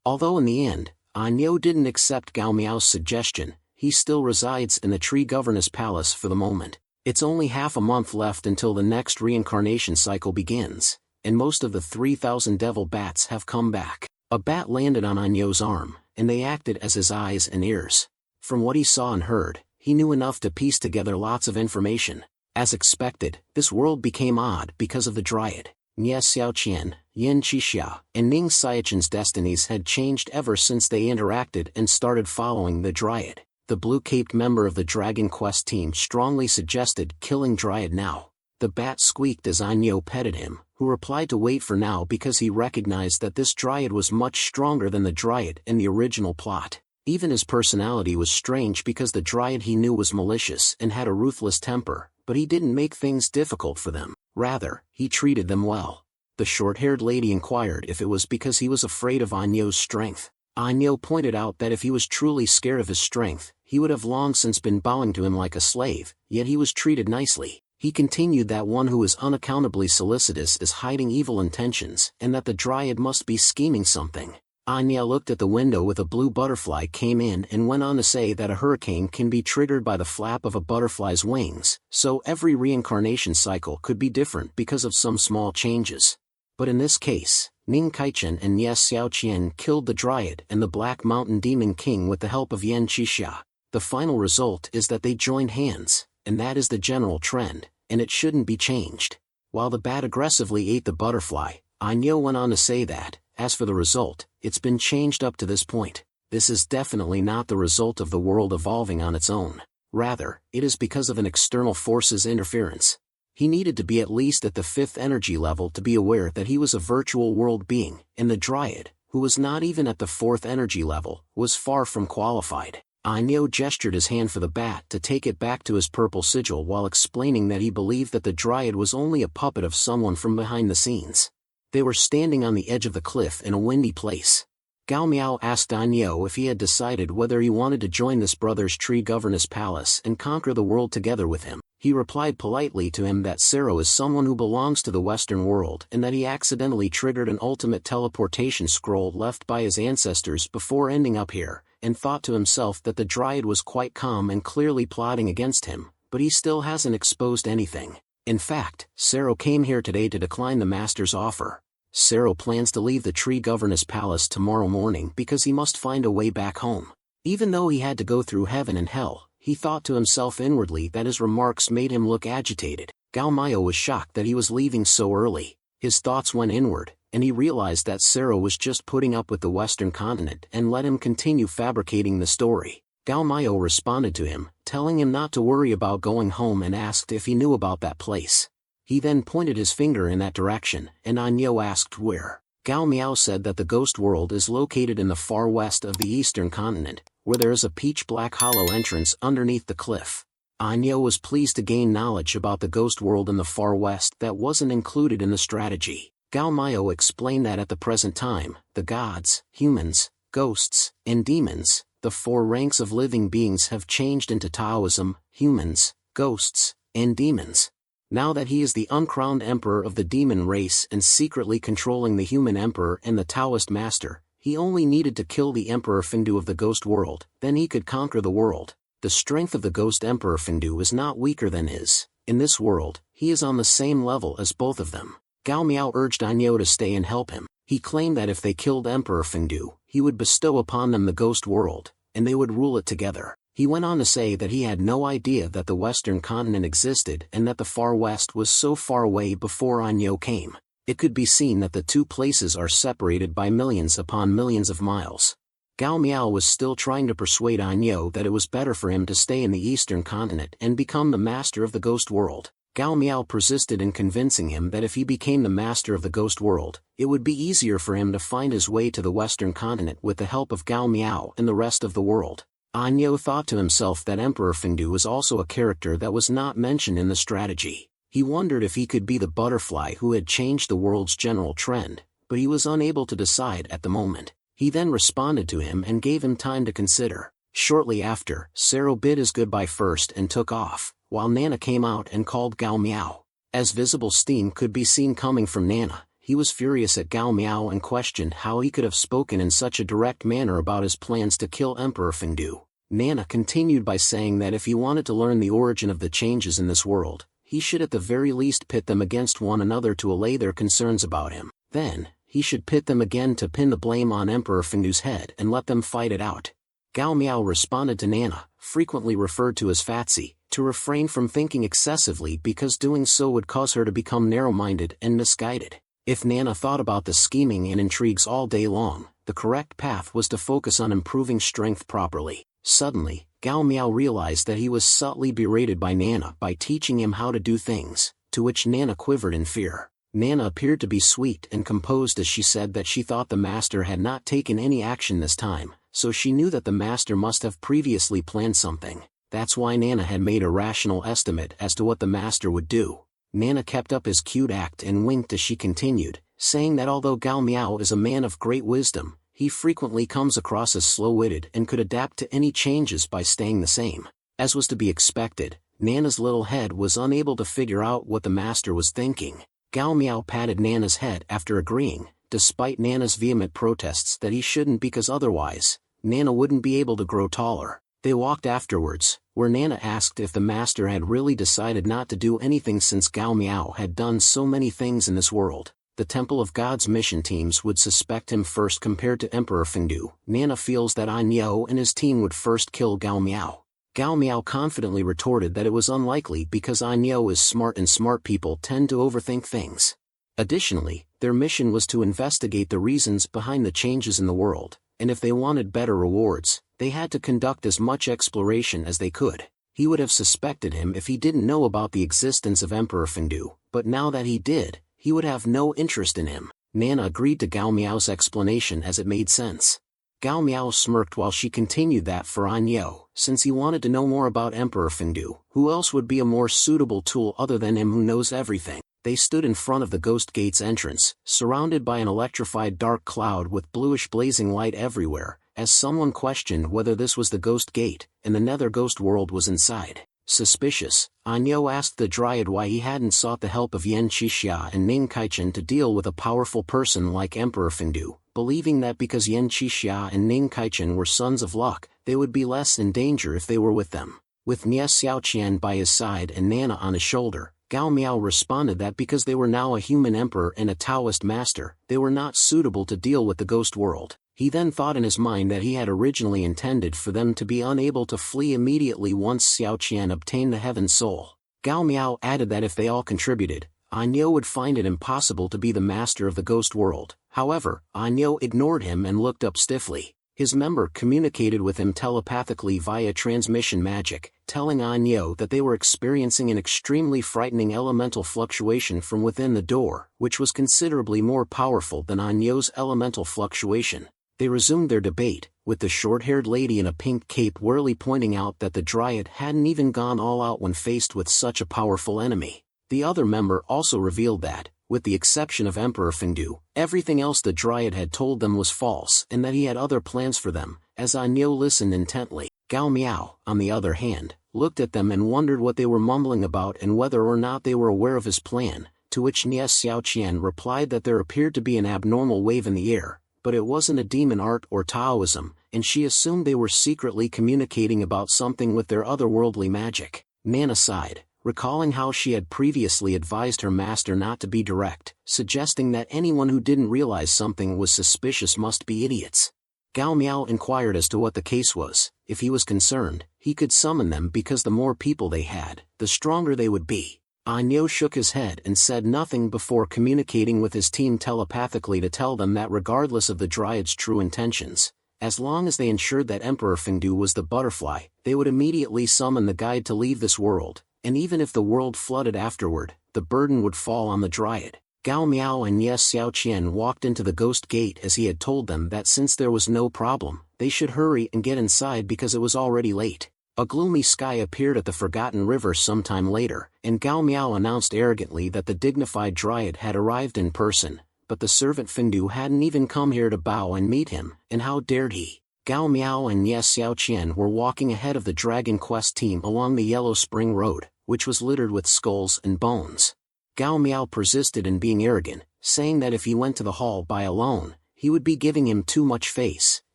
Although in the end, Anyo didn't accept Gao Miao's suggestion, he still resides in the Tree Governess Palace for the moment. It's only half a month left until the next reincarnation cycle begins, and most of the 3,000 devil bats have come back. A bat landed on Anyo's arm, and they acted as his eyes and ears. From what he saw and heard, he knew enough to piece together lots of information. As expected, this world became odd because of the Dryad. Nie Xiaoqian, Yin Qixia, and Ning Xiaoqian's destinies had changed ever since they interacted and started following the Dryad. The blue-caped member of the Dragon Quest team strongly suggested killing Dryad now. The bat squeaked as Anyo petted him, who replied to wait for now because he recognized that this Dryad was much stronger than the Dryad in the original plot. Even his personality was strange because the Dryad he knew was malicious and had a ruthless temper, but he didn't make things difficult for them. Rather, he treated them well. The short-haired lady inquired if it was because he was afraid of Anyo's strength. Anyo pointed out that if he was truly scared of his strength, he would have long since been bowing to him like a slave, yet he was treated nicely. He continued that one who is unaccountably solicitous is hiding evil intentions, and that the Dryad must be scheming something. Anya looked at the window with a blue butterfly came in and went on to say that a hurricane can be triggered by the flap of a butterfly's wings, so every reincarnation cycle could be different because of some small changes. But in this case, Ning Kaichen and Nie Xiaoqian killed the Dryad and the Black Mountain Demon King with the help of Yin Qixia. The final result is that they joined hands, and that is the general trend, and it shouldn't be changed. While the bat aggressively ate the butterfly, Anyo went on to say that, as for the result, it's been changed up to this point. This is definitely not the result of the world evolving on its own. Rather, it is because of an external force's interference. He needed to be at least at the 5th energy level to be aware that he was a virtual world being, and the Dryad, who was not even at the 4th energy level, was far from qualified. Anyo gestured his hand for the bat to take it back to his purple sigil while explaining that he believed that the Dryad was only a puppet of someone from behind the scenes. They were standing on the edge of the cliff in a windy place. Gao Miao asked Anyo if he had decided whether he wanted to join this brother's Tree Governess Palace and conquer the world together with him. He replied politely to him that Sero is someone who belongs to the Western world and that he accidentally triggered an ultimate teleportation scroll left by his ancestors before ending up here, and thought to himself that the Dryad was quite calm and clearly plotting against him, but he still hasn't exposed anything. In fact, Sero came here today to decline the Master's offer. Sero plans to leave the Tree Governess Palace tomorrow morning because he must find a way back home. Even though he had to go through heaven and hell, he thought to himself inwardly that his remarks made him look agitated. Gao Miao was shocked that he was leaving so early. His thoughts went inward, and he realized that Sero was just putting up with the Western continent and let him continue fabricating the story. Gao Miao responded to him, telling him not to worry about going home and asked if he knew about that place. He then pointed his finger in that direction, and Anyo asked where. Gao Miao said that the Ghost World is located in the far west of the eastern continent, where there is a pitch-black hollow entrance underneath the cliff. Anyo was pleased to gain knowledge about the Ghost World in the far west that wasn't included in the strategy. Gao Miao explained that at the present time, the gods, humans, ghosts, and demons, the 4 ranks of living beings have changed into Taoism, humans, ghosts, and demons. Now that he is the uncrowned emperor of the demon race and secretly controlling the human emperor and the Taoist master, he only needed to kill the Emperor Findu of the Ghost World, then he could conquer the world. The strength of the Ghost Emperor Findu is not weaker than his. In this world, he is on the same level as both of them. Gao Miao urged Anyo to stay and help him. He claimed that if they killed Emperor Findu, he would bestow upon them the Ghost World, and they would rule it together. He went on to say that he had no idea that the Western continent existed and that the Far West was so far away before Anyo came. It could be seen that the two places are separated by millions upon millions of miles. Gao Miao was still trying to persuade Anyo that it was better for him to stay in the Eastern continent and become the master of the Ghost World. Gao Miao persisted in convincing him that if he became the master of the Ghost World, it would be easier for him to find his way to the Western continent with the help of Gao Miao and the rest of the world. Anyo thought to himself that Emperor Findu was also a character that was not mentioned in the strategy. He wondered if he could be the butterfly who had changed the world's general trend, but he was unable to decide at the moment. He then responded to him and gave him time to consider. Shortly after, Sero bid his goodbye first and took off, while Nana came out and called Gao Miao. As visible steam could be seen coming from Nana, he was furious at Gao Miao and questioned how he could have spoken in such a direct manner about his plans to kill Emperor Fengdu. Nana continued by saying that if he wanted to learn the origin of the changes in this world, he should at the very least pit them against one another to allay their concerns about him. Then, he should pit them again to pin the blame on Emperor Fengdu's head and let them fight it out. Gao Miao responded to Nana, frequently referred to as Fatsi, to refrain from thinking excessively because doing so would cause her to become narrow-minded and misguided. If Nana thought about the scheming and intrigues all day long, the correct path was to focus on improving strength properly. Suddenly, Gao Miao realized that he was subtly berated by Nana by teaching him how to do things, to which Nana quivered in fear. Nana appeared to be sweet and composed as she said that she thought the master had not taken any action this time, so she knew that the master must have previously planned something. That's why Nana had made a rational estimate as to what the master would do. Nana kept up his cute act and winked as she continued, saying that although Gao Miao is a man of great wisdom, he frequently comes across as slow-witted and could adapt to any changes by staying the same. As was to be expected, Nana's little head was unable to figure out what the master was thinking. Gao Miao patted Nana's head after agreeing, despite Nana's vehement protests that he shouldn't because otherwise, Nana wouldn't be able to grow taller. They walked afterwards, where Nana asked if the master had really decided not to do anything since Gao Miao had done so many things in this world. The Temple of God's mission teams would suspect him first compared to Emperor Fengdu. Nana feels that An Yo and his team would first kill Gao Miao. Gao Miao confidently retorted that it was unlikely because An Yo is smart and smart people tend to overthink things. Additionally, their mission was to investigate the reasons behind the changes in the world, and if they wanted better rewards, they had to conduct as much exploration as they could. He would have suspected him if he didn't know about the existence of Emperor Fengdu, but now that he did, he would have no interest in him. Nana agreed to Gao Miao's explanation as it made sense. Gao Miao smirked while she continued that for An Yo, since he wanted to know more about Emperor Fengdu, who else would be a more suitable tool other than him who knows everything. They stood in front of the Ghost Gate's entrance, surrounded by an electrified dark cloud with bluish blazing light everywhere, as someone questioned whether this was the Ghost Gate, and the Nether Ghost world was inside. Suspicious, An Yo asked the Dryad why he hadn't sought the help of Yan Qixia and Ning Kaichen to deal with a powerful person like Emperor Fengdu, believing that because Yan Qixia and Ning Kaichen were sons of luck, they would be less in danger if they were with them. With Nie Xiaoqian by his side and Nana on his shoulder, Gao Miao responded that because they were now a human emperor and a Taoist master, they were not suitable to deal with the ghost world. He then thought in his mind that he had originally intended for them to be unable to flee immediately once Xiaoqian obtained the Heaven Soul. Gao Miao added that if they all contributed, An Yo would find it impossible to be the master of the ghost world. However, An Yo ignored him and looked up stiffly. His member communicated with him telepathically via transmission magic, telling An Yo that they were experiencing an extremely frightening elemental fluctuation from within the door, which was considerably more powerful than An Yo's elemental fluctuation. They resumed their debate, with the short-haired lady in a pink cape wearily pointing out that the Dryad hadn't even gone all out when faced with such a powerful enemy. The other member also revealed that, with the exception of Emperor Fengdu, everything else the Dryad had told them was false and that he had other plans for them. As An Yo listened intently, Gao Miao, on the other hand, looked at them and wondered what they were mumbling about and whether or not they were aware of his plan, to which Nie Xiaoqian replied that there appeared to be an abnormal wave in the air, but it wasn't a demon art or Taoism, and she assumed they were secretly communicating about something with their otherworldly magic. Nana sighed, recalling how she had previously advised her master not to be direct, suggesting that anyone who didn't realize something was suspicious must be idiots. Gao Miao inquired as to what the case was. If he was concerned, he could summon them because the more people they had, the stronger they would be. An Yo shook his head and said nothing before communicating with his team telepathically to tell them that regardless of the Dryad's true intentions, as long as they ensured that Emperor Fengdu was the butterfly, they would immediately summon the guide to leave this world, and even if the world flooded afterward, the burden would fall on the Dryad. Gao Miao and Nie Xiaoqian walked into the Ghost Gate as he had told them that since there was no problem, they should hurry and get inside because it was already late. A gloomy sky appeared at the Forgotten River sometime later, and Gao Miao announced arrogantly that the dignified Dryad had arrived in person, but the servant Fengdu hadn't even come here to bow and meet him, and how dared he? Gao Miao and Nie Xiaoqian were walking ahead of the Dragon Quest team along the Yellow Spring Road, which was littered with skulls and bones. Gao Miao persisted in being arrogant, saying that if he went to the hall by alone, he would be giving him too much face,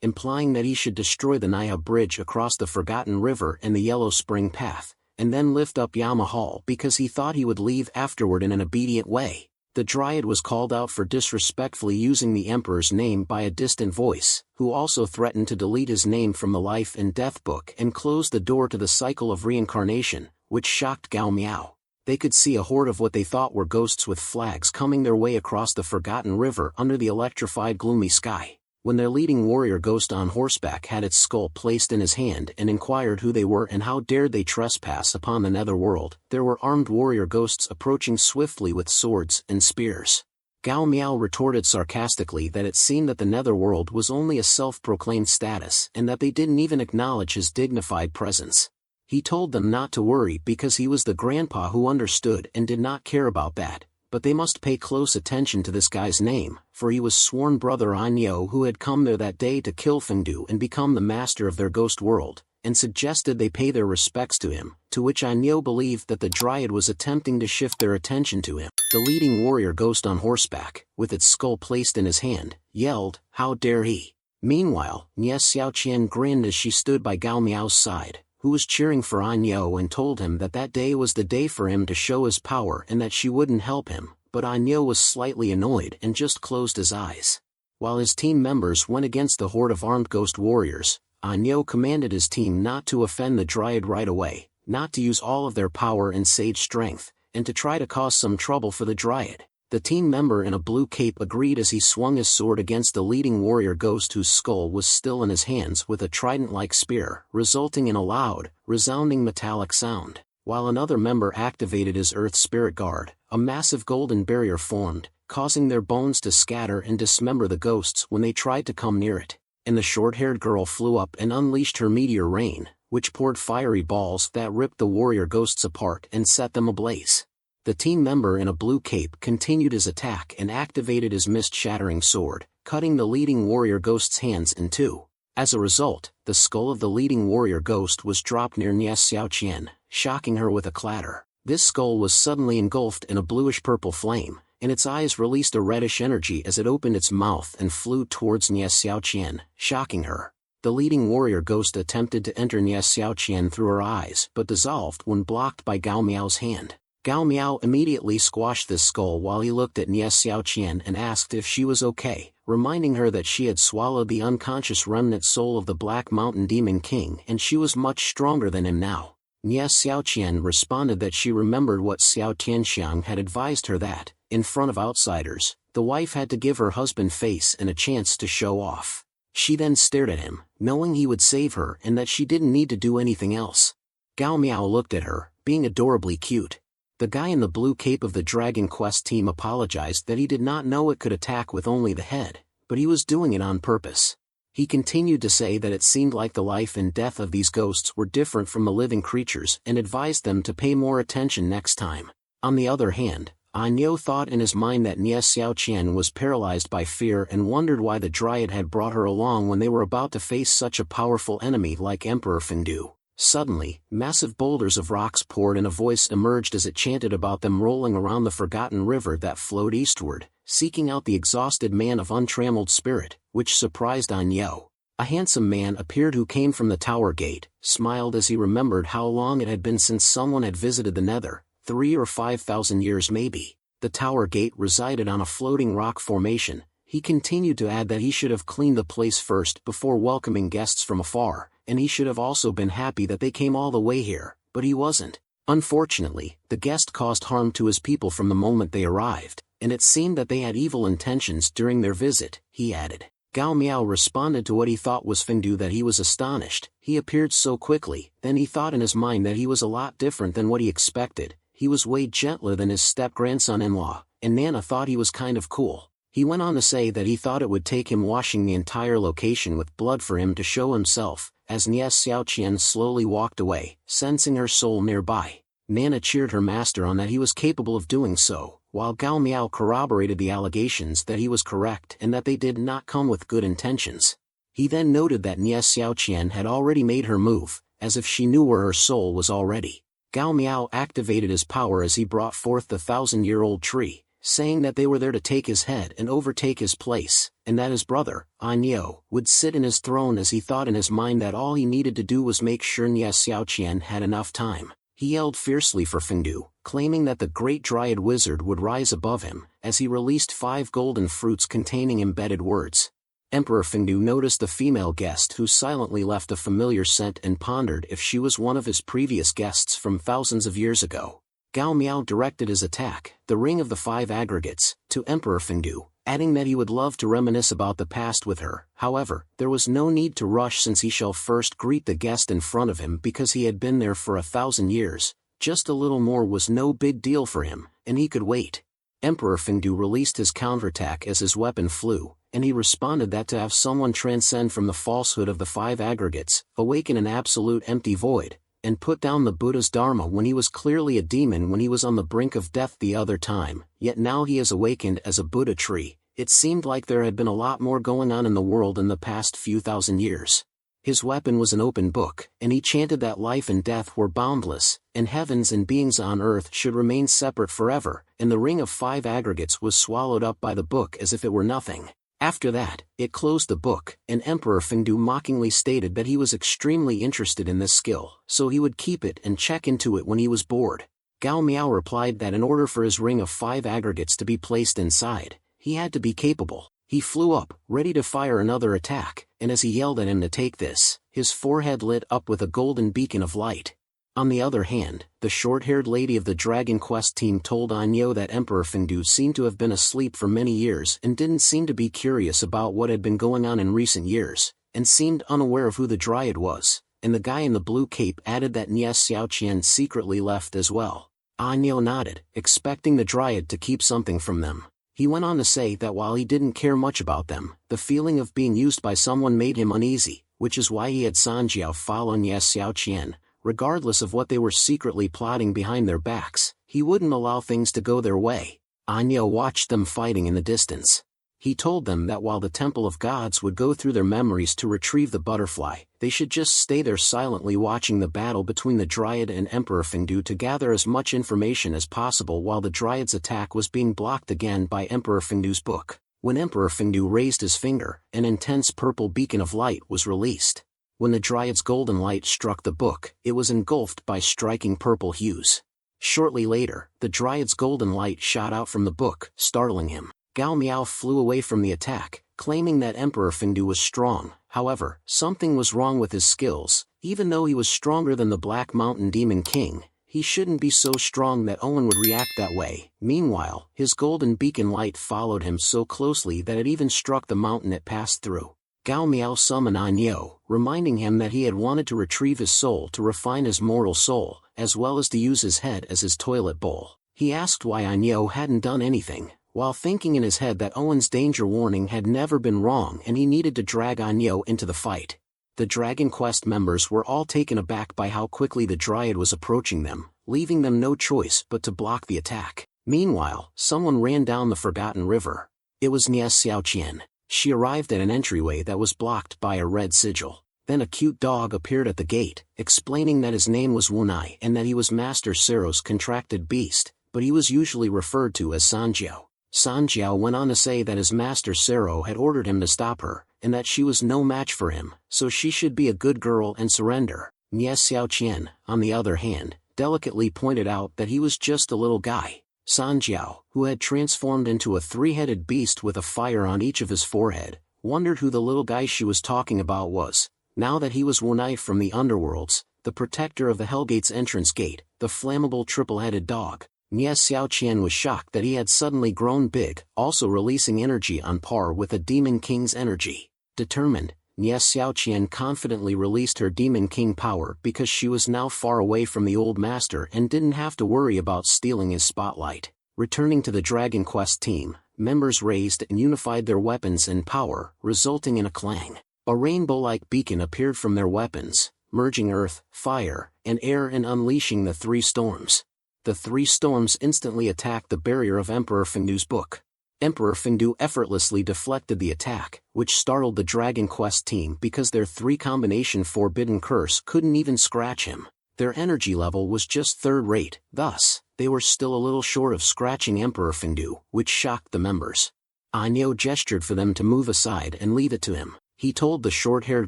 implying that he should destroy the Naya Bridge across the Forgotten River and the Yellow Spring Path, and then lift up Yama Hall because he thought he would leave afterward in an obedient way. The Dryad was called out for disrespectfully using the Emperor's name by a distant voice, who also threatened to delete his name from the Life and Death book and close the door to the cycle of reincarnation, which shocked Gao Miao. They could see a horde of what they thought were ghosts with flags coming their way across the Forgotten River under the electrified gloomy sky. When their leading warrior ghost on horseback had its skull placed in his hand and inquired who they were and how dared they trespass upon the netherworld, there were armed warrior ghosts approaching swiftly with swords and spears. Gao Miao retorted sarcastically that it seemed that the netherworld was only a self-proclaimed status and that they didn't even acknowledge his dignified presence. He told them not to worry because he was the grandpa who understood and did not care about that, but they must pay close attention to this guy's name, for he was sworn brother Anyo who had come there that day to kill Fengdu and become the master of their ghost world, and suggested they pay their respects to him, to which Anyo believed that the Dryad was attempting to shift their attention to him. The leading warrior ghost on horseback, with its skull placed in his hand, yelled, "How dare he!" Meanwhile, Nie Xiaoqian grinned as she stood by Gao Miao's side, who was cheering for Anyo and told him that that day was the day for him to show his power and that she wouldn't help him, but Anyo was slightly annoyed and just closed his eyes. While his team members went against the horde of armed ghost warriors, Anyo commanded his team not to offend the Dryad right away, not to use all of their power and sage strength, and to try to cause some trouble for the Dryad. The team member in a blue cape agreed as he swung his sword against the leading warrior ghost whose skull was still in his hands with a trident-like spear, resulting in a loud, resounding metallic sound. While another member activated his Earth Spirit Guard, a massive golden barrier formed, causing their bones to scatter and dismember the ghosts when they tried to come near it. And the short-haired girl flew up and unleashed her meteor rain, which poured fiery balls that ripped the warrior ghosts apart and set them ablaze. The team member in a blue cape continued his attack and activated his mist-shattering sword, cutting the leading warrior ghost's hands in two. As a result, the skull of the leading warrior ghost was dropped near Nie Xiaoqian, shocking her with a clatter. This skull was suddenly engulfed in a bluish-purple flame, and its eyes released a reddish energy as it opened its mouth and flew towards Nie Xiaoqian, shocking her. The leading warrior ghost attempted to enter Nie Xiaoqian through her eyes but dissolved when blocked by Gao Miao's hand. Gao Miao immediately squashed this skull while he looked at Nie Xiaoqian and asked if she was okay, reminding her that she had swallowed the unconscious remnant soul of the Black Mountain Demon King and she was much stronger than him now. Nie Xiaoqian responded that she remembered what Xiao Tianxiang had advised her that, in front of outsiders, the wife had to give her husband face and a chance to show off. She then stared at him, knowing he would save her and that she didn't need to do anything else. Gao Miao looked at her, being adorably cute. The guy in the blue cape of the Dragon Quest team apologized that he did not know it could attack with only the head, but he was doing it on purpose. He continued to say that it seemed like the life and death of these ghosts were different from the living creatures and advised them to pay more attention next time. On the other hand, Anyo thought in his mind that Nie Xiaoqian was paralyzed by fear and wondered why the Dryad had brought her along when they were about to face such a powerful enemy like Emperor Fengdu. Suddenly, massive boulders of rocks poured and a voice emerged as it chanted about them rolling around the forgotten river that flowed eastward, seeking out the exhausted man of untrammeled spirit, which surprised Anyo. A handsome man appeared who came from the tower gate, smiled as he remembered how long it had been since someone had visited the Nether, 3,000 or 5,000 years maybe. The tower gate resided on a floating rock formation. He continued to add that he should have cleaned the place first before welcoming guests from afar, and he should have also been happy that they came all the way here, but he wasn't. Unfortunately, the guest caused harm to his people from the moment they arrived, and it seemed that they had evil intentions during their visit, he added. Gao Miao responded to what he thought was Fengdu that he was astonished. He appeared so quickly, then he thought in his mind that he was a lot different than what he expected. He was way gentler than his step-grandson-in-law, and Nana thought he was kind of cool. He went on to say that he thought it would take him washing the entire location with blood for him to show himself, as Nie Xiaoqian slowly walked away, sensing her soul nearby. Nana cheered her master on that he was capable of doing so, while Gao Miao corroborated the allegations that he was correct and that they did not come with good intentions. He then noted that Nie Xiaoqian had already made her move, as if she knew where her soul was already. Gao Miao activated his power as he brought forth the 1,000-year-old tree, saying that they were there to take his head and overtake his place, and that his brother, Anyo, would sit in his throne as he thought in his mind that all he needed to do was make sure Nie Xiaoqian had enough time. He yelled fiercely for Fengdu, claiming that the great dryad wizard would rise above him, as he released 5 golden fruits containing embedded words. Emperor Fengdu noticed the female guest who silently left a familiar scent and pondered if she was one of his previous guests from thousands of years ago. Gao Miao directed his attack, the Ring of the 5 Aggregates, to Emperor Fengdu, adding that he would love to reminisce about the past with her. However, there was no need to rush since he shall first greet the guest in front of him because he had been there for 1,000 years. Just a little more was no big deal for him, and he could wait. Emperor Fengdu released his counterattack as his weapon flew, and he responded that to have someone transcend from the falsehood of the 5 aggregates, awaken an absolute empty void, and put down the Buddha's Dharma when he was clearly a demon when he was on the brink of death the other time, yet now he is awakened as a Buddha tree. It seemed like there had been a lot more going on in the world in the past few thousand years. His weapon was an open book, and he chanted that life and death were boundless, and heavens and beings on earth should remain separate forever, and the Ring of 5 Aggregates was swallowed up by the book as if it were nothing. After that, it closed the book, and Emperor Fengdu mockingly stated that he was extremely interested in this skill, so he would keep it and check into it when he was bored. Gao Miao replied that in order for his Ring of 5 Aggregates to be placed inside, he had to be capable. He flew up, ready to fire another attack, and as he yelled at him to take this, his forehead lit up with a golden beacon of light. On the other hand, the short-haired lady of the Dragon Quest team told Anyo that Emperor Fengdu seemed to have been asleep for many years and didn't seem to be curious about what had been going on in recent years, and seemed unaware of who the Dryad was, and the guy in the blue cape added that Nie Xiaoqian secretly left as well. Anyo nodded, expecting the Dryad to keep something from them. He went on to say that while he didn't care much about them, the feeling of being used by someone made him uneasy, which is why he had Sanjiao follow Nie Xiaoqian. Regardless of what they were secretly plotting behind their backs, he wouldn't allow things to go their way. Anyo watched them fighting in the distance. He told them that while the Temple of Gods would go through their memories to retrieve the butterfly, they should just stay there silently watching the battle between the Dryad and Emperor Fengdu to gather as much information as possible while the Dryad's attack was being blocked again by Emperor Fengdu's book. When Emperor Fengdu raised his finger, an intense purple beacon of light was released. When the Dryad's golden light struck the book, it was engulfed by striking purple hues. Shortly later, the Dryad's golden light shot out from the book, startling him. Gao Miao flew away from the attack, claiming that Emperor Fengdu was strong. However, something was wrong with his skills. Even though he was stronger than the Black Mountain Demon King, he shouldn't be so strong that Owen would react that way. Meanwhile, his golden beacon light followed him so closely that it even struck the mountain it passed through. Gao Miao summoned Anyo, reminding him that he had wanted to retrieve his soul to refine his mortal soul, as well as to use his head as his toilet bowl. He asked why Anyo hadn't done anything, while thinking in his head that Owen's danger warning had never been wrong and he needed to drag Anyo into the fight. The Dragon Quest members were all taken aback by how quickly the Dryad was approaching them, leaving them no choice but to block the attack. Meanwhile, someone ran down the Forgotten River. It was Nie Xiaoqian. She arrived at an entryway that was blocked by a red sigil. Then a cute dog appeared at the gate, explaining that his name was Wunai and that he was Master Sero's contracted beast, but he was usually referred to as Sanjiao. Sanjiao went on to say that his Master Sero had ordered him to stop her, and that she was no match for him, so she should be a good girl and surrender. Nie Xiaoqian, on the other hand, delicately pointed out that he was just a little guy. Sanjiao, who had transformed into a 3-headed beast with a fire on each of his forehead, wondered who the little guy she was talking about was. Now that he was Wunai from the underworlds, the protector of the Hellgate's entrance gate, the flammable triple-headed dog, Nie Xiaoqian was shocked that he had suddenly grown big, also releasing energy on par with a Demon King's energy. Determined, Nie Xiaoqian confidently released her Demon King power because she was now far away from the old master and didn't have to worry about stealing his spotlight. Returning to the Dragon Quest team, members raised and unified their weapons and power, resulting in a clang. A rainbow-like beacon appeared from their weapons, merging earth, fire, and air and unleashing the 3 storms. The 3 storms instantly attacked the barrier of Emperor Fengdu's book. Emperor Fengdu effortlessly deflected the attack, which startled the Dragon Quest team because their 3-combination forbidden curse couldn't even scratch him. Their energy level was just third-rate, thus, they were still a little short of scratching Emperor Fengdu, which shocked the members. Anyo gestured for them to move aside and leave it to him. He told the short-haired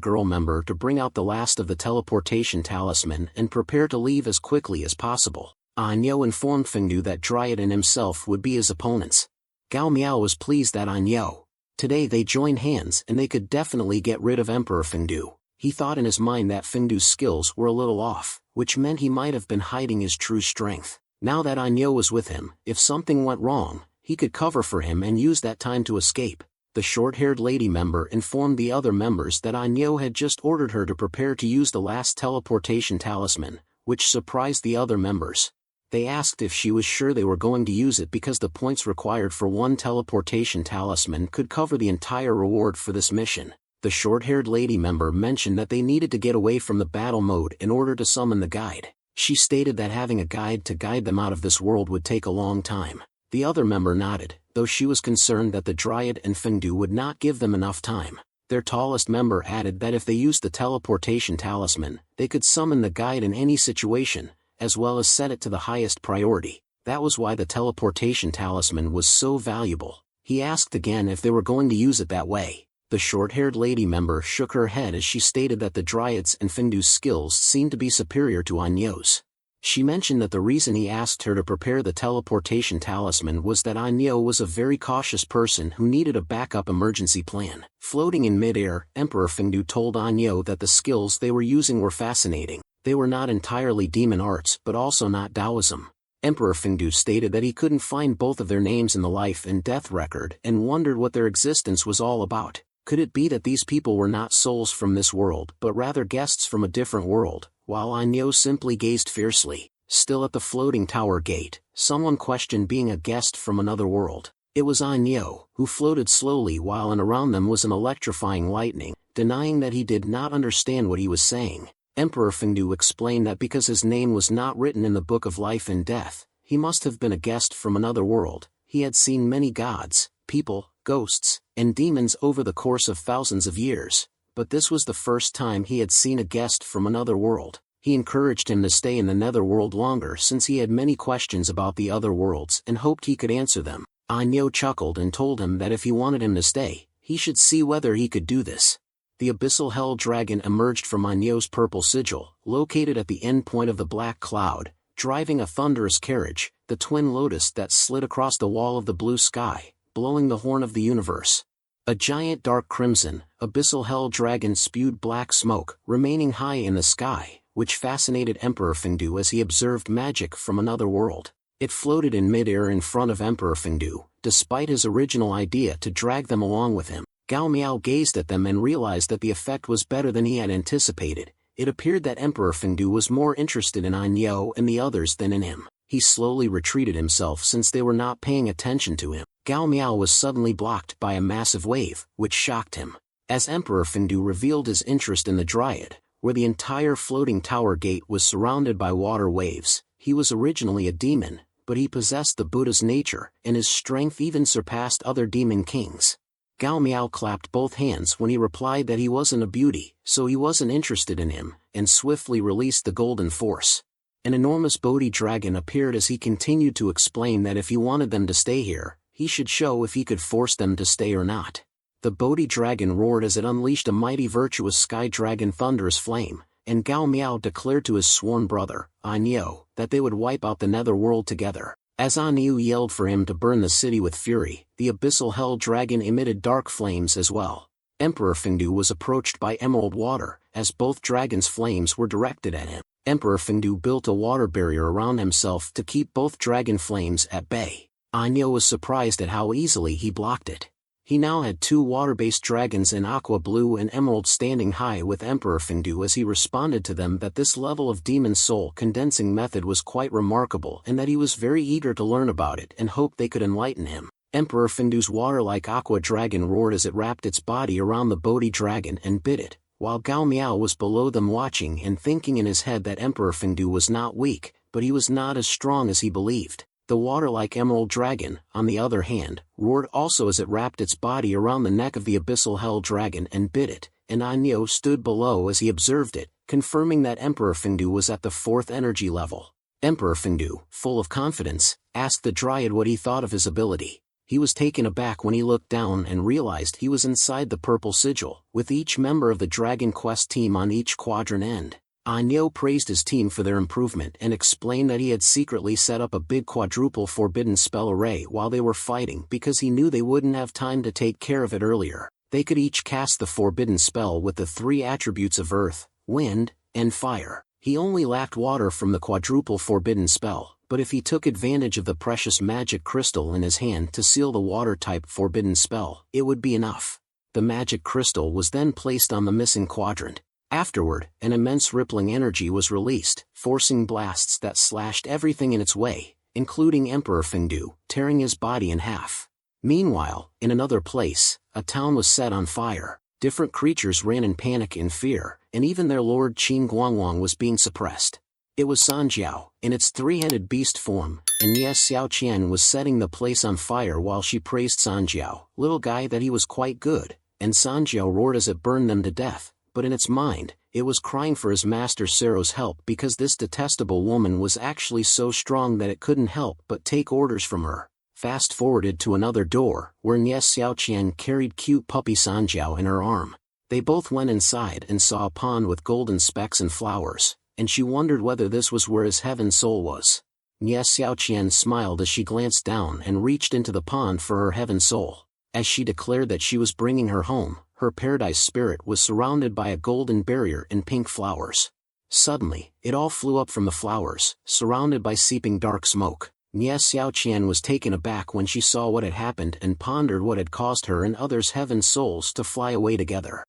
girl member to bring out the last of the teleportation talisman and prepare to leave as quickly as possible. Anyo informed Fengdu that Dryad and himself would be his opponents. Gao Miao was pleased that Anyo. Today they joined hands and they could definitely get rid of Emperor Fengdu. He thought in his mind that Fengdu's skills were a little off, which meant he might have been hiding his true strength. Now that Anyo was with him, if something went wrong, he could cover for him and use that time to escape. The short-haired lady member informed the other members that Anyo had just ordered her to prepare to use the last teleportation talisman, which surprised the other members. They asked if she was sure they were going to use it because the points required for one teleportation talisman could cover the entire reward for this mission. The short-haired lady member mentioned that they needed to get away from the battle mode in order to summon the guide. She stated that having a guide to guide them out of this world would take a long time. The other member nodded, though she was concerned that the Dryad and Fengdu would not give them enough time. Their tallest member added that if they used the teleportation talisman, they could summon the guide in any situation, as well as set it to the highest priority. That was why the teleportation talisman was so valuable. He asked again if they were going to use it that way. The short-haired lady member shook her head as she stated that the Dryads and Fengdu's skills seemed to be superior to Anyo's. She mentioned that the reason he asked her to prepare the teleportation talisman was that Anyo was a very cautious person who needed a backup emergency plan. Floating in mid-air, Emperor Fengdu told Anyo that the skills they were using were fascinating. They were not entirely demon arts but also not Taoism. Emperor Fengdu stated that he couldn't find both of their names in the life and death record and wondered what their existence was all about. Could it be that these people were not souls from this world but rather guests from a different world? While Anyo simply gazed fiercely. Still at the floating tower gate, someone questioned being a guest from another world. It was Anyo, who floated slowly while and around them was an electrifying lightning, denying that he did not understand what he was saying. Emperor Fengdu explained that because his name was not written in the Book of Life and Death, he must have been a guest from another world. He had seen many gods, people, ghosts, and demons over the course of thousands of years, but this was the first time he had seen a guest from another world. He encouraged him to stay in the netherworld longer since he had many questions about the other worlds and hoped he could answer them. Anyo chuckled and told him that if he wanted him to stay, he should see whether he could do this. The abyssal hell dragon emerged from Anyo's purple sigil, located at the end point of the black cloud, driving a thunderous carriage, the twin lotus that slid across the wall of the blue sky, blowing the horn of the universe. A giant dark crimson, abyssal hell dragon spewed black smoke, remaining high in the sky, which fascinated Emperor Fengdu as he observed magic from another world. It floated in mid-air in front of Emperor Fengdu, despite his original idea to drag them along with him. Gao Miao gazed at them and realized that the effect was better than he had anticipated. It appeared that Emperor Fengdu was more interested in Anyo and the others than in him. He slowly retreated himself since they were not paying attention to him. Gao Miao was suddenly blocked by a massive wave, which shocked him. As Emperor Fengdu revealed his interest in the Dryad, where the entire floating tower gate was surrounded by water waves, he was originally a demon, but he possessed the Buddha's nature, and his strength even surpassed other demon kings. Gao Miao clapped both hands when he replied that he wasn't a beauty, so he wasn't interested in him, and swiftly released the golden force. An enormous Bodhi dragon appeared as he continued to explain that if he wanted them to stay here, he should show if he could force them to stay or not. The Bodhi dragon roared as it unleashed a mighty virtuous sky dragon thunderous flame, and Gao Miao declared to his sworn brother, Anyo, that they would wipe out the netherworld together. As Anyo yelled for him to burn the city with fury, the abyssal hell dragon emitted dark flames as well. Emperor Fengdu was approached by emerald water, as both dragons' flames were directed at him. Emperor Fengdu built a water barrier around himself to keep both dragon flames at bay. Anyo was surprised at how easily he blocked it. He now had two water-based dragons in aqua blue and emerald standing high with Emperor Fengdu as he responded to them that this level of demon soul condensing method was quite remarkable and that he was very eager to learn about it and hoped they could enlighten him. Emperor Fengdu's water-like aqua dragon roared as it wrapped its body around the Bodhi dragon and bit it, while Gao Miao was below them watching and thinking in his head that Emperor Fengdu was not weak, but he was not as strong as he believed. The water-like emerald dragon, on the other hand, roared also as it wrapped its body around the neck of the abyssal hell dragon and bit it, and Anyo stood below as he observed it, confirming that Emperor Fengdu was at the 4th energy level. Emperor Fengdu, full of confidence, asked the Dryad what he thought of his ability. He was taken aback when he looked down and realized he was inside the purple sigil, with each member of the Dragon Quest team on each quadrant end. Anyo praised his team for their improvement and explained that he had secretly set up a big quadruple forbidden spell array while they were fighting because he knew they wouldn't have time to take care of it earlier. They could each cast the forbidden spell with the 3 attributes of earth, wind, and fire. He only lacked water from the quadruple forbidden spell, but if he took advantage of the precious magic crystal in his hand to seal the water-type forbidden spell, it would be enough. The magic crystal was then placed on the missing quadrant. Afterward, an immense rippling energy was released, forcing blasts that slashed everything in its way, including Emperor Fengdu, tearing his body in half. Meanwhile, in another place, a town was set on fire. Different creatures ran in panic and fear, and even their lord Qin Guangwang was being suppressed. It was Sanjiao, in its 3-headed beast form, and Ye Xiaoqian was setting the place on fire while she praised Sanjiao, little guy, that he was quite good, and Sanjiao roared as it burned them to death, but in its mind, it was crying for his master Sero's help because this detestable woman was actually so strong that it couldn't help but take orders from her. Fast-forwarded to another door, where Nye Xiaoqian carried cute puppy Sanjiao in her arm. They both went inside and saw a pond with golden specks and flowers, and she wondered whether this was where his heaven soul was. Nye Xiaoqian smiled as she glanced down and reached into the pond for her heaven soul. As she declared that she was bringing her home, her paradise spirit was surrounded by a golden barrier and pink flowers. Suddenly, it all flew up from the flowers, surrounded by seeping dark smoke. Nye Xiaoqian was taken aback when she saw what had happened and pondered what had caused her and others' heaven souls to fly away together.